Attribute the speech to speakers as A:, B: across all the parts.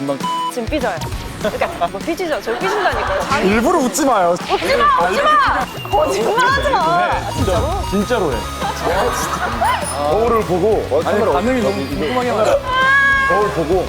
A: 금방
B: 지금 삐져요. 그러니까 뭐 삐지죠. 저 삐진다니까요.
C: 일부러 웃지 마요.
B: 웃지 마! 웃지 마! 거짓말하지 마! 진짜로?
C: 진짜로 해. 거울을 보고
A: 아니 반응이 너무 궁금하게 나요.
C: 거울 보고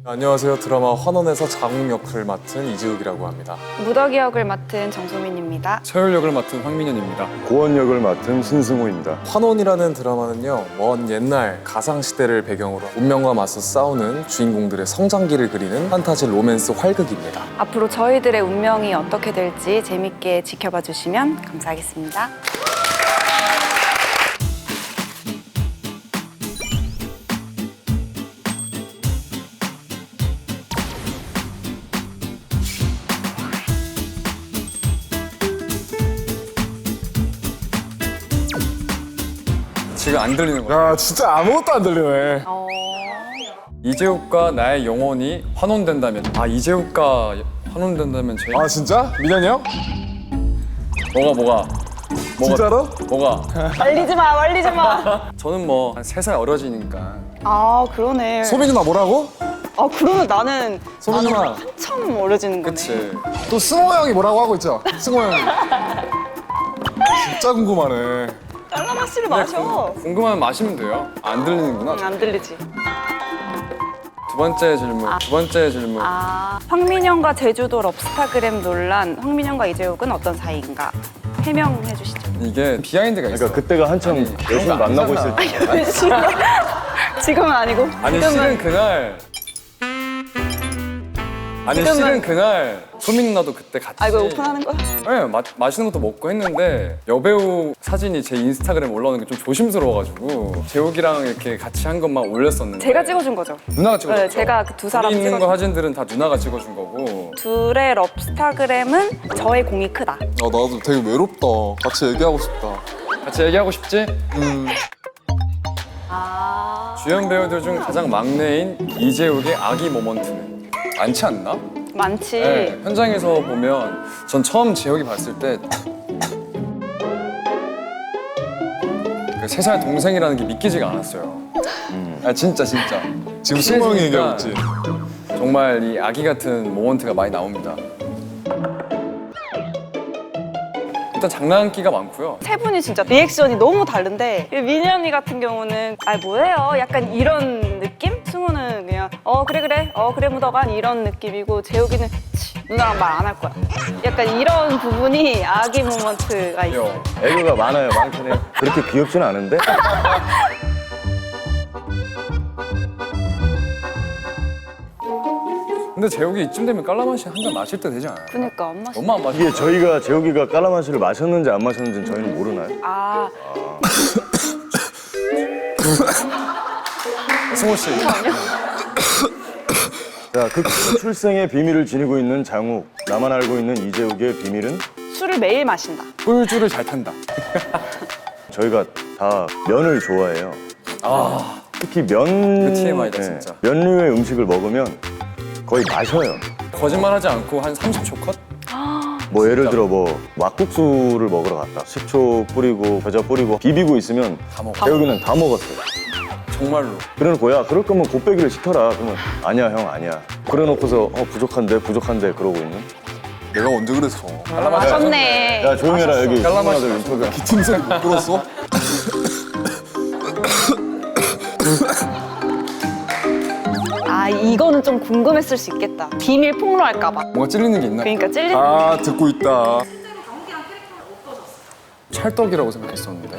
D: 안녕하세요. 드라마 환원에서 장욱 역을 맡은 이지욱이라고 합니다.
B: 무더기 역을 맡은 정소민입니다.
A: 서열 역을 맡은 황민현입니다.
C: 고원 역을 맡은 신승호입니다.
D: 환원이라는 드라마는요, 먼 옛날 가상시대를 배경으로 운명과 맞서 싸우는 주인공들의 성장기를 그리는 판타지 로맨스 활극입니다.
B: 앞으로 저희들의 운명이 어떻게 될지 재밌게 지켜봐 주시면 감사하겠습니다.
A: 지금 안 들리는 거야.
C: 야 진짜 아무것도 안 들리네.
A: 이재욱과 나의 영혼이 환원된다면, 아 이재욱과 환원된다면 제
C: 아 진짜? 민현이 형?
A: 뭐가
C: 진짜로?
A: 뭐가
B: 말리지 마, 말리지 마.
A: 저는 뭐 한 3살 어려지니까.
B: 아, 그러네.
C: 소민 누나 뭐라고?
B: 아, 그러면 나는
C: 소민 누나.
B: 한참 어려지는 거네.
A: 그치.
C: 또 승호 형이 뭐라고 하고 있죠? 승호 형이. 진짜 궁금하네.
B: 깔라마시를 마셔.
A: 궁금하면 마시면 돼요. 안 들리는구나.
B: 안 들리지.
A: 두 번째 질문.
B: 황민현과 제주도 럽스타그램 논란. 황민현과 이재욱은 어떤 사이인가? 해명해 주시죠.
A: 이게 비하인드가 있어.
E: 그러니까 그때가 한참
A: 그런
E: 여신
A: 거
E: 만나고 있을
A: 아니잖아.
E: 때
B: 지금은 아니고.
A: 아니
B: 지금은
A: 실은 그날 소민 누나도 그때 같이.
B: 아, 이거 오픈하는 거야?
A: 네, 맛있는 것도 먹고 했는데 여배우 사진이 제 인스타그램에 올라오는 게 좀 조심스러워가지고 재욱이랑 이렇게 같이 한 것만 올렸었는데
B: 제가 찍어준 거죠.
A: 누나가 찍어줬죠?
B: 네, 제가 그 두 사람
A: 거기 있는
B: 찍어준
A: 거 사진들은 다 누나가 찍어준 거고.
B: 둘의 럽스타그램은 저의 공이 크다.
D: 나도 되게 외롭다. 같이 얘기하고 싶다.
A: 같이 얘기하고 싶지? 주연 배우들 중 가장 막내인 이재욱의 아기 모먼트는 많지 않나?
B: 많지.
A: 네, 현장에서 보면 전 처음 재욱이 봤을 때 그 3살 동생이라는 게 믿기지가 않았어요. 아 진짜.
D: 지금 승호 형이 얘기하고 있지.
A: 정말 이 아기 같은 모먼트가 많이 나옵니다. 일단 장난기가 많고요.
B: 세 분이 진짜 리액션이 너무 다른데 민현이 같은 경우는 아 뭐예요? 약간 이런 느낌? 승우는 그냥 그래 무더간 이런 느낌이고 재욱이는 치, 누나랑 말 안 할 거야. 약간 이런 부분이 아기 모먼트가 있어.
E: 애교가 많아요. 많긴 해. 그렇게 귀엽진 않은데
A: 근데 재욱이 이쯤 되면 깔라마시 한 잔 마실 때 되지 않아요?
B: 그니까 안 마셔.
A: 너무 안 마셔.
E: 이게 저희가 재욱이가 깔라마시를 마셨는지 안 마셨는지는 저희는 모르나요?
B: 아
A: 승호 씨.
E: 자, 그 출생의 비밀을 지니고 있는 장욱, 나만 알고 있는 이재욱의 비밀은
B: 술을 매일 마신다.
A: 꿀줄을 잘 탄다.
E: 저희가 다 면을 좋아해요.
A: 아,
E: 특히 면
A: 그 TMI다, 진짜.
E: 면류의 음식을 먹으면 거의 마셔요.
A: 거짓말하지 않고 한 30초 컷?
E: 뭐 예를 들어 뭐 막국수를 먹으러 갔다. 식초 뿌리고 겨자 뿌리고 비비고 있으면
A: 다 먹어.
E: 재욱이는 다 먹었어요.
A: 정말로.
E: 그래놓고 야 그럴 거면 곱빼기를 시켜라. 그러면 아니야 형 아니야. 그래놓고서 부족한데 그러고 있는.
D: 내가 언제 그랬어?
B: 마셨네.
E: 야 조용히 해라 여기
A: 깔라마시
E: 친구들 인터뷰.
D: 팀생 못 들었어?
B: 아 이거는 좀 궁금했을 수 있겠다. 비밀 폭로할까 봐.
A: 뭔가 찔리는 게 있나?
B: 그러니까 찔리.
D: 아, 듣고 있다.
A: 찰떡이라고 생각했었는데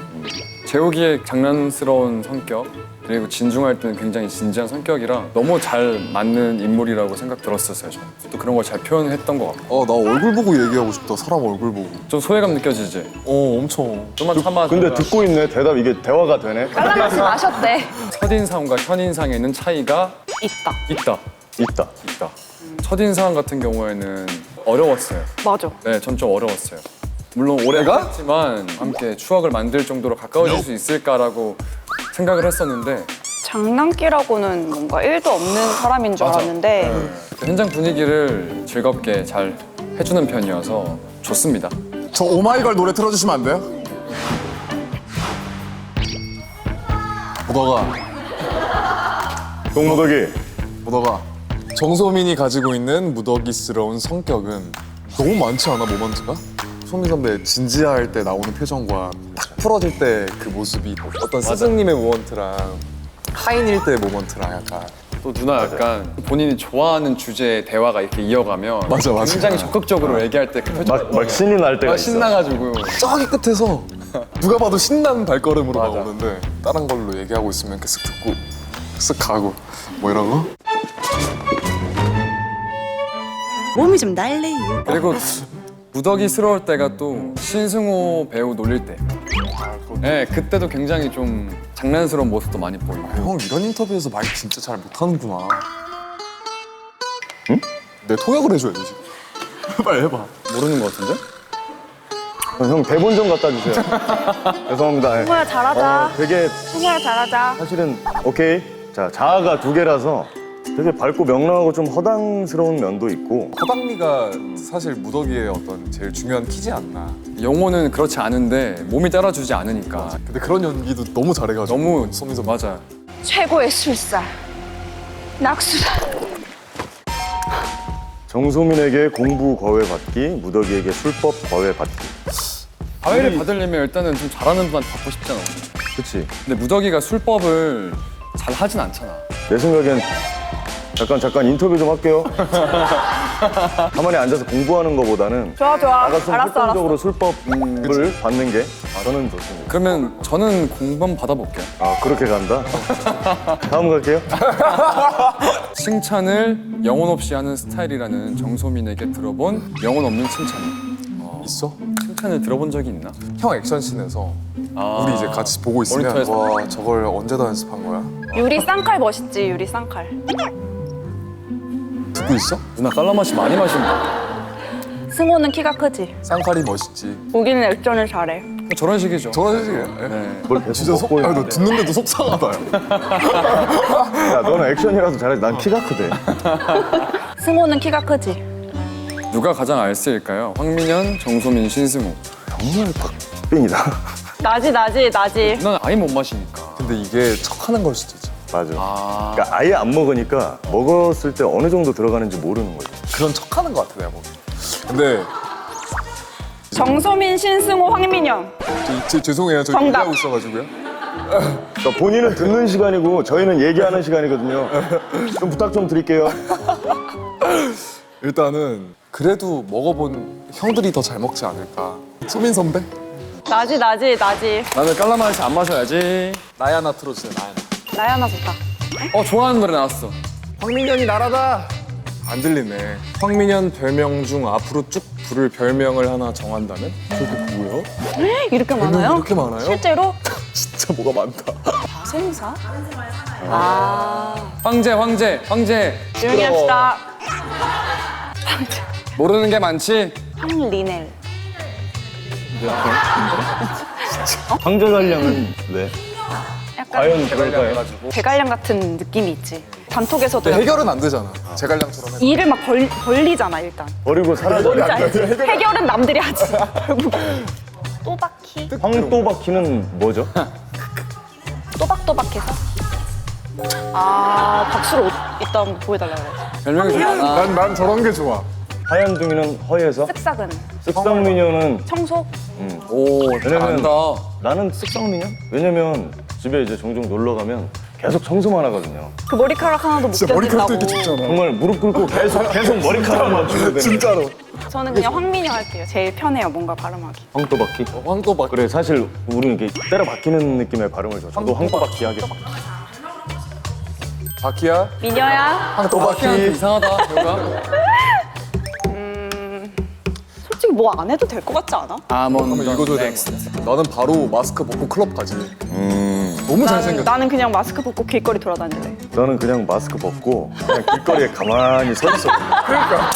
A: 재욱이의 장난스러운 성격 그리고 진중할 때는 굉장히 진지한 성격이랑 너무 잘 맞는 인물이라고 생각 들었었어요. 저는. 또 그런 걸 잘 표현했던 것 같고
D: 나 얼굴 보고 얘기하고 싶다. 사람 얼굴 보고.
A: 좀 소외감 느껴지지?
D: 엄청.
A: 좀만 참아.
E: 근데 듣고 있네. 대답 이게 대화가 되네.
B: 깔라마시 마셨대.
A: 첫인상과 현인상에는 차이가
B: 있다.
E: 있다.
A: 첫인상 같은 경우에는 어려웠어요.
B: 맞아.
A: 네, 전 좀 어려웠어요. 물론 오래 했지만 함께 추억을 만들 정도로 가까워질 수 있을까라고 생각을 했었는데
B: 장난기라고는 뭔가 1도 없는 사람인 줄 알았는데
A: 현장 분위기를 즐겁게 잘 해주는 편이어서 좋습니다.
C: 저 오마이걸 노래 틀어주시면 안 돼요?
D: 보다가
E: 동무더기.
D: 무더가 정소민이 가지고 있는 무더기스러운 성격은 너무 많지 않아 모먼트가? 소민 선배 진지할 때 나오는 표정과 딱 풀어질 때 그 모습이 어떤 스승님의 모먼트랑 하인일 때 모먼트랑 약간
A: 또 누나 약간 본인이 좋아하는 주제의 대화가 이렇게 이어가면
D: 맞아.
A: 굉장히 적극적으로 얘기할 때 그 표정
E: 막 신이 날 때가
A: 막
E: 있어.
A: 신나가지고
D: 저기 끝에서 누가 봐도 신나는 발걸음으로
A: 맞아.
D: 나오는데 다른 걸로 얘기하고 있으면 이렇게 쓱 듣고 쓱 가고 뭐 이런 거?
F: 몸이 좀 날래요.
A: 그리고 무더기스러울 때가 또 신승호 배우 놀릴 때. 네, 그때도 굉장히 좀 장난스러운 모습도 많이 보이고.
D: 형 이런 인터뷰에서 말 진짜 잘 못하는구나. 응? 내 통역을 해줘야지 지금. 빨리 해봐.
A: 모르는 것 같은데?
E: 형 대본 좀 갖다 주세요. 죄송합니다. 예.
B: 승호야 잘하자.
E: 되게
B: 승호야 잘하자.
E: 사실은 오케이. 자, 자아가 두 개라서 되게 밝고 명랑하고 좀 허당스러운 면도 있고
D: 허당미가 사실 무더기의 어떤 제일 중요한 키지 않나.
A: 영호는 그렇지 않은데 몸이 따라주지 않으니까
D: 근데 그런 연기도 너무 잘해가지고
A: 너무
D: 소민 선배.
A: 맞아.
B: 최고의 술사. 낙수다.
E: 정소민에게 공부 거회 받기, 무더기에게 술법 거회 받기.
A: 과외를 받으려면 일단은 좀 잘하는 분한테 받고 싶잖아.
E: 그치?
A: 근데 무더기가 술법을 잘 하진 않잖아.
E: 내 생각엔 잠깐 인터뷰 좀 할게요. 가만히 앉아서 공부하는 것보다는
B: 좋아 좋아.
E: 나가서
B: 알았어
E: 활동적으로
B: 알았어.
E: 술법을 받는 게 저는 좋습니다.
A: 그러면 저는 공부 한번 받아볼게요.
E: 아, 그렇게 간다? 다음 갈게요.
A: 칭찬을 영혼 없이 하는 스타일이라는 정소민에게 들어본 영혼 없는 칭찬.
D: 있어?
A: 칭찬을 들어본 적이 있나?
D: 형 액션씬에서
A: 아,
D: 우리 이제 같이 보고 있으면
A: 모니터에서.
D: 와 저걸 언제 다 연습한 거야?
B: 유리 쌍칼 멋있지 유리 쌍칼.
D: 듣고 있어?
A: 누나 깔라맛이 많이 마신다.
B: 승호는 키가 크지.
D: 쌍칼이 멋있지.
B: 우기는 액션을 잘해.
A: 저런 식이죠.
D: 저런 식이야.
A: 네.
E: 뭘 계속
D: 진짜 속,
E: 먹고
D: 너
E: 있는데.
D: 듣는데도 속상하다.
E: 야, 너는 액션이라서 잘해. 난 키가 크대.
B: 승호는 키가 크지.
A: 누가 가장 알쓸일까요? 황민현, 정소민, 신승우.
E: 정말 박빙이다.
B: 나지.
A: 누나는 아예 못 마시니까.
D: 근데 이게 척하는 걸 수도 있죠.
E: 맞아.
A: 아,
E: 그러니까 아예 안 먹으니까 먹었을 때 어느 정도 들어가는지 모르는 거지.
D: 그런 척하는 것 같아 내가 보기. 근데
B: 정소민, 신승호, 황민영.
D: 죄송해요. 저
B: 정답.
D: 얘기하고 있어가지고요.
E: 그러니까 본인은 듣는 시간이고 저희는 얘기하는 시간이거든요. 좀 부탁 좀 드릴게요.
D: 일단은 그래도 먹어본 형들이 더 잘 먹지 않을까. 소민 선배?
B: 나지.
A: 나는 깔라맛이 안 마셔야지.
D: 나야 나 틀어주세요. 나야 나.
B: 나야나 좋다.
A: 좋아하는 노래 나왔어.
D: 황민현이 나라다. 안 들리네. 황민현 별명 중 앞으로 쭉 부를 별명을 하나 정한다면? 저게 뭐야?
B: 이렇게 많아요?
D: 이렇게 많아요?
B: 실제로?
D: 진짜 뭐가 많다.
B: 다생사? 아.
A: 황제.
B: 조용히 합시다.
A: 모르는 게 많지?
B: 황리넬.
E: 황제갈량은 네.
B: 약간
E: 과연 그럴까요?
B: 대관령 같은 느낌이 있지. 단톡에서도
D: 근데 해결은 안 되잖아. 제갈량처럼.
B: 일을 막 벌리잖아 일단.
E: 버리고 사라져.
B: 뭔지 알지? 해결은 남들이 하지. 결국. 또박히?
E: 황또박히는 뭐죠?
B: 또박또박해서. 아 박수로 이따 한번 보여달라 그래야지.
A: 별명이 좀 많아.
D: 난 저런 게 좋아.
E: 하얀 둥이는 허에서
B: 쓱싹은
E: 쓱싹미녀는
B: 청소.
A: 오,
E: 왜냐면
A: 잘한다.
E: 나는 쓱싹미녀? 왜냐면 집에 이제 종종 놀러 가면 계속 청소만 하거든요.
B: 그 머리카락 하나도 못
D: 진짜 머리카락도
B: 견딘다고.
D: 이렇게 춥잖아.
E: 정말 무릎 꿇고 계속 머리카락만 주면 되는
D: 진짜로.
B: 저는 그냥 황민여 할게요. 제일 편해요 뭔가 발음하기.
E: 황또박히?
D: 황또박.
E: 그래 사실 우리는 이렇게 때려 박히는 느낌의 발음을 좋아. 저도 황또박히 하겠습니다.
D: 바키야?
B: 미녀야.
A: 또박히 이상하다. 뭔가.
B: 솔직히 뭐 안 해도 될 것 같지 않아?
A: 아몬드.
D: 한번 읽어줘야 되는데. 나는 바로 마스크 벗고 클럽 가지. 너무 잘생겼어.
B: 나는 그냥 마스크 벗고 길거리 돌아다닐래.
E: 나는 그냥 마스크 벗고 그냥 길거리에 가만히 서 있어.
D: 그러니까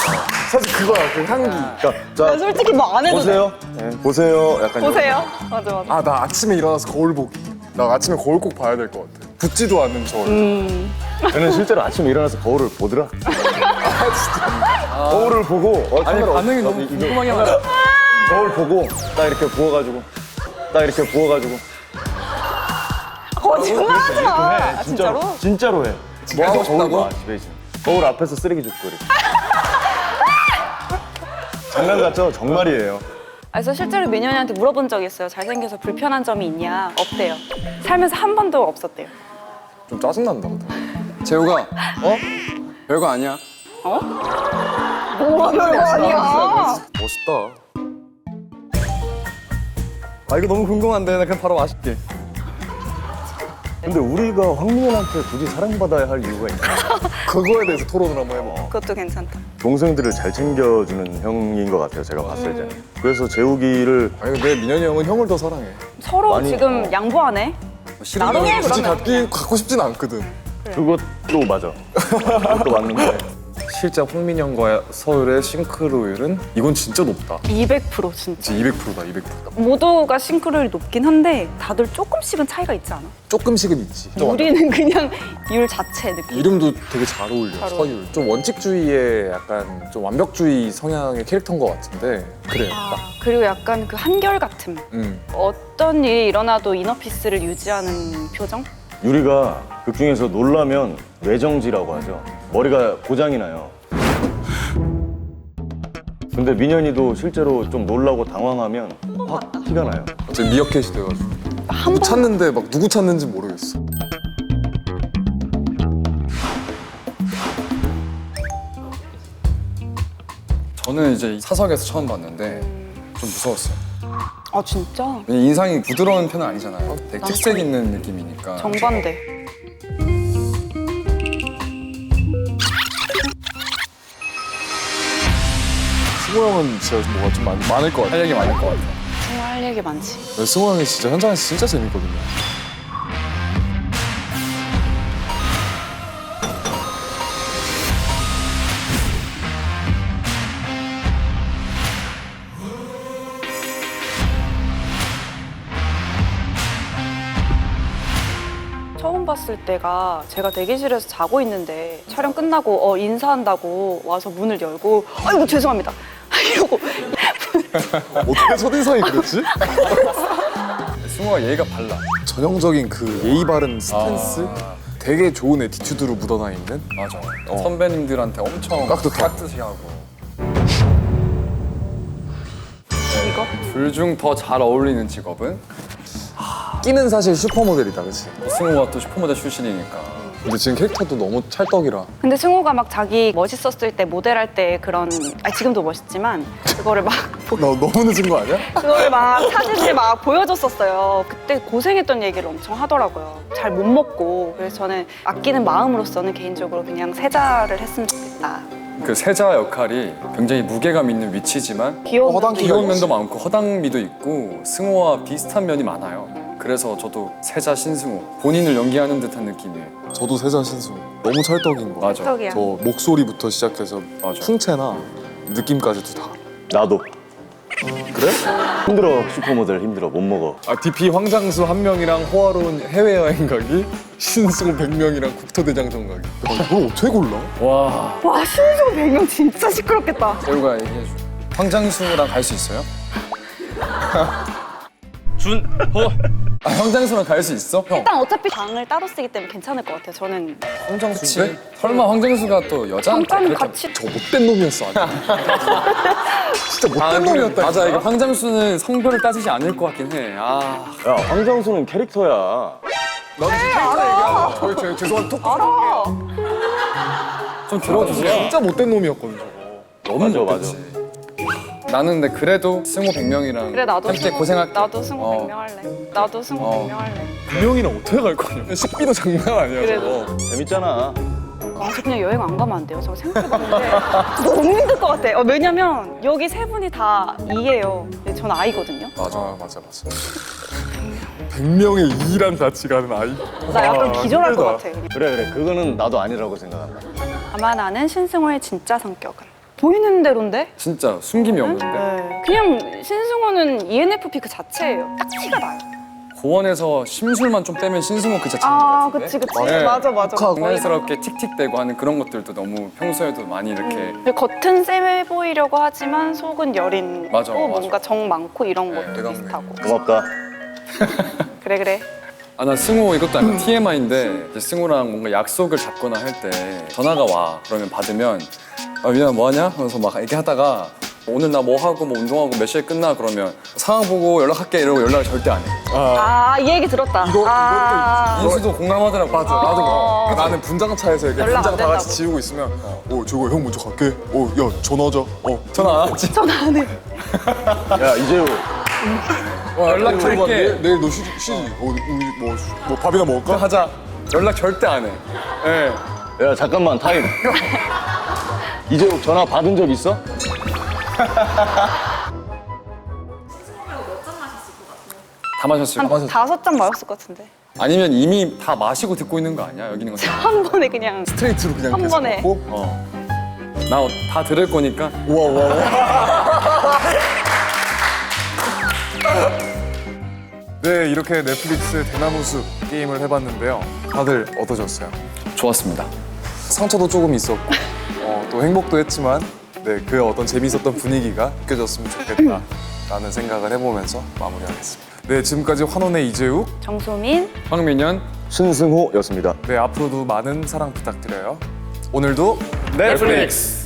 D: 사실 그거야 그 향기.
E: 그러니까 자
B: 솔직히 뭐 안 해도
E: 보세요. 네, 보세요. 약간
B: 보세요. 맞아.
D: 아 나 아침에 일어나서 거울 보기. 나 아침에 거울 꼭 봐야 될 것 같아. 붙지도 않는 저 얼굴.
E: 저는 실제로 아침에 일어나서 거울을 보더라. 거울을 보고
A: 아니,
E: 카메라
A: 반응이
E: 어디-
A: 너무
E: 이거
A: 궁금하게 하다.
E: 거울 보고 딱 이렇게 부어가지고
B: 거짓말하지 마. 진짜로?
E: 진짜로 해.
C: 뭐 하고 싶다고?
E: 와, 집에 있어. 거울 앞에서 쓰레기 줍고 이렇게. 장난 같죠? 정말이에요.
B: 그래서 실제로 민현이한테 물어본 적이 있어요. 잘생겨서 불편한 점이 있냐? 없대요. 살면서 한 번도 없었대요.
C: 좀 짜증난다. 근데.
A: 재호가 별거 아니야.
B: 뭐가 별거 아니야.
C: 멋있다.
A: 아 이거 너무 궁금한데 나 그냥 바로 마실게.
E: 근데 우리가 황민현한테 굳이 사랑받아야 할 이유가 있나?
C: 그거에 대해서 토론을 한번 해봐.
B: 그것도 괜찮다.
E: 동생들을 잘 챙겨주는 형인 것 같아요, 제가 봤을 때. 그래서 재욱이를
C: 아니 근데 민현이 형은 형을 더 사랑해.
B: 서로
E: 많이,
B: 지금 양보하네. 나중에
C: 굳이
B: 그러면.
C: 갖고 싶진 않거든.
E: 그것도 맞아. 그것도 맞는데
D: 실제 홍민영과 서울의 싱크로율은 이건 진짜 높다.
B: 200% 진짜.
D: 진짜 200%다, 200%다.
B: 모두가 싱크로율이 높긴 한데 다들 조금씩은 차이가 있지 않아?
C: 조금씩은 있지.
B: 우리는 그냥 율 자체 느낌.
C: 이름도 되게 잘 어울려.
B: 잘 어울려.
C: 서율. 좀 원칙주의의 약간 좀 완벽주의 성향의 캐릭터인 것 같은데 그래. 딱.
B: 그리고 약간 그 한결같음. 어떤 일이 일어나도 이너피스를 유지하는 표정?
E: 유리가 극 중에서 놀라면 뇌정지라고 하죠. 머리가 고장이 나요. 근데 민현이도 실제로 좀 놀라고 당황하면 확 티가 나요.
C: 갑자기 미어캣이 돼가지고
B: 한
C: 누구
B: 번
C: 찾는데 막 누구 찾는지 모르겠어.
A: 저는 이제 사석에서 처음 봤는데 좀 무서웠어요.
B: 아 진짜?
A: 왜냐면 인상이 부드러운 편은 아니잖아요. 되게 특색 있는 느낌이니까.
B: 정반대.
C: 승호 형은 진짜 뭐가 좀 많을 것 같아.
A: 할 얘기 많을 것 같아요.
B: 정말 할 얘기 많지.
C: 승호 형이 진짜 현장에서 진짜 재밌거든요.
B: 처음 봤을 때가 제가 대기실에서 자고 있는데 촬영 끝나고 인사한다고 와서 문을 열고 아이고 죄송합니다 이러고
C: 어떻게 첫인상이 그랬지?
A: 승호가 예의가 발라.
C: 전형적인 그 예의 바른 스탠스? 되게 좋은 애티튜드로 묻어나 있는?
A: 맞아. 선배님들한테 엄청 깍듯이 하고.
B: 이거?
A: 둘 중 더 잘 어울리는 직업은?
C: 끼는 사실 슈퍼모델이다, 그치?
A: 승호가 또 슈퍼모델 출신이니까.
C: 근데 지금 캐릭터도 너무 찰떡이라.
B: 근데 승호가 막 자기 멋있었을 때 모델할 때 그런 지금도 멋있지만 그거를 막
C: 나 너무 늦은 거 아니야?
B: 그거를 막 사진을 막 보여줬었어요. 그때 고생했던 얘기를 엄청 하더라고요. 잘 못 먹고 그래서 저는 아끼는 마음으로서는 개인적으로 그냥 세자를 했으면 좋겠다.
A: 그 세자 역할이 굉장히 무게감 있는 위치지만
B: 귀여운
C: 허당기가
B: 면도
A: 귀여운 면도 많고 허당미도 있고 승호와 비슷한 면이 많아요. 그래서 저도 세자 신승호 본인을 연기하는 듯한 느낌이에요.
C: 저도 세자 신수. 너무 찰떡인 거.
A: 맞아.
B: 떡이야.
C: 저 목소리부터 시작해서
A: 맞아.
C: 풍채나 느낌까지도 다.
E: 나도.
C: 그래?
E: 힘들어, 슈퍼모델 힘들어, 못 먹어.
C: DP 황장수 한 명이랑 호화로운 해외여행 가기, 신승호 100명이랑 국토대장정 가기. 이걸 어떻게 골라?
A: 와,
B: 와 신승호 배경 진짜 시끄럽겠다.
A: 재우가 얘기해줘. 황장수랑 갈 수 있어요? 아, 황장수랑 갈 수 있어? 형.
B: 일단 어차피 방을 따로 쓰기 때문에 괜찮을 것 같아요. 저는
A: 그치? 설마 황장수가 또 여자한테
B: 잠깐
A: 그렇게
B: 같이
C: 저 못된 놈이었어, 아니야? 진짜 못된 놈이었다.
A: 맞아, 이거 황장수는 성별을 따지지 않을 것 같긴 해. 아,
E: 야, 황정수는 캐릭터야.
C: 나도 진짜 얘기하고. 죄송한데 톡
B: 알아.
A: 좀 들어주세요.
C: 진짜 못된 놈이었거든, 저거.
A: 너무
E: 맞아,
A: 못됐지. 나는 근데 그래도 승호 100명이랑
B: 그래 나도
A: 함께
B: 승호,
A: 고생할게.
B: 나도 승호
A: 어.
B: 100명 할래. 나도 승호
A: 어.
B: 100명 할래.
C: 100명이랑 어떻게 갈 거냐? 식비도 장난 아니야,
B: 그래도.
C: 저거.
E: 재밌잖아.
B: 저 그냥 여행 안 가면 안 돼요. 저거 생각해봤는데 너무 힘들 것 같아. 왜냐면 여기 세 분이 다 이예요. 근데 전 아이거든요.
C: 맞아. 100명의 이랑 같이 가는 아이.
B: 나 약간 기절할 것
C: 힘들다.
B: 같아. 그냥.
E: 그래, 그거는 나도 아니라고 생각한다.
B: 다만 나는 신승호의 진짜 성격은 보이는 대로인데?
A: 진짜 숨김이 없는데.
B: 네. 그냥 신승호는 ENFP 그 자체예요. 딱 티가 나요.
A: 고원에서 심술만 좀 빼면 신승호 그 자체인 것
B: 아,
A: 같은데.
B: 그치.
A: 네.
B: 맞아.
A: 장난스럽게 틱틱대고 하는 그런 것들도 너무 평소에도 많이 이렇게
B: 근데 겉은 쎄 보이려고 하지만 속은 여린
A: 맞아,
B: 거
A: 맞아.
B: 뭔가 정 많고 이런 것도
A: 대강대.
B: 비슷하고.
E: 고맙다.
B: 그래.
A: 아, 나 승우 이것도 약간 TMI인데 이제 승우랑 뭔가 약속을 잡거나 할 때 전화가 와. 그러면 받으면 아, 민아 뭐하냐? 하면서 막 얘기하다가 오늘 나 뭐 하고 뭐 운동하고 몇 시에 끝나? 그러면 상황 보고 연락할게 이러고 연락을 절대 안 해.
B: 이 얘기 들었다.
A: 인수도 공감하더라고.
D: 맞아. 나도 나는 분장차에서 이렇게
B: 연락 안
D: 분장 다 같이
B: 된다고.
D: 지우고 있으면 저거 형 먼저 갈게. 야 전화하자.
A: 전화 안 왔지?
B: 전화 안 해.
E: 야 이제요.
A: 연락할게.
D: 내일 너 쉬지? 우리 뭐 밥이나 먹을까?
A: 하자. 연락 절대 안 해. 예.
E: 야 잠깐만 타임. 이재욱 전화 받은 적 있어?
A: 다 마셨을 거.
B: 한 5잔 마셨을 것 같은데.
A: 아니면 이미 다 마시고 듣고 있는 거 아니야? 여기 있는 거.
B: 한 번에 그냥
D: 스트레이트로 그냥
B: 한
D: 계속
B: 번에.
D: 먹고.
A: 나 다 들을 거니까.
D: 네, 이렇게 넷플릭스 대나무숲 게임을 해봤는데요. 다들 어떠셨어요?
A: 좋았습니다.
D: 상처도 조금 있었고 또 행복도 했지만 그 어떤 재미있었던 분위기가 느껴졌으면 좋겠다라는 생각을 해보면서 마무리하겠습니다. 네, 지금까지 환혼의 이재욱.
B: 정소민.
A: 황민현.
E: 신승호였습니다.
D: 네, 앞으로도 많은 사랑 부탁드려요. 오늘도
A: 넷플릭스.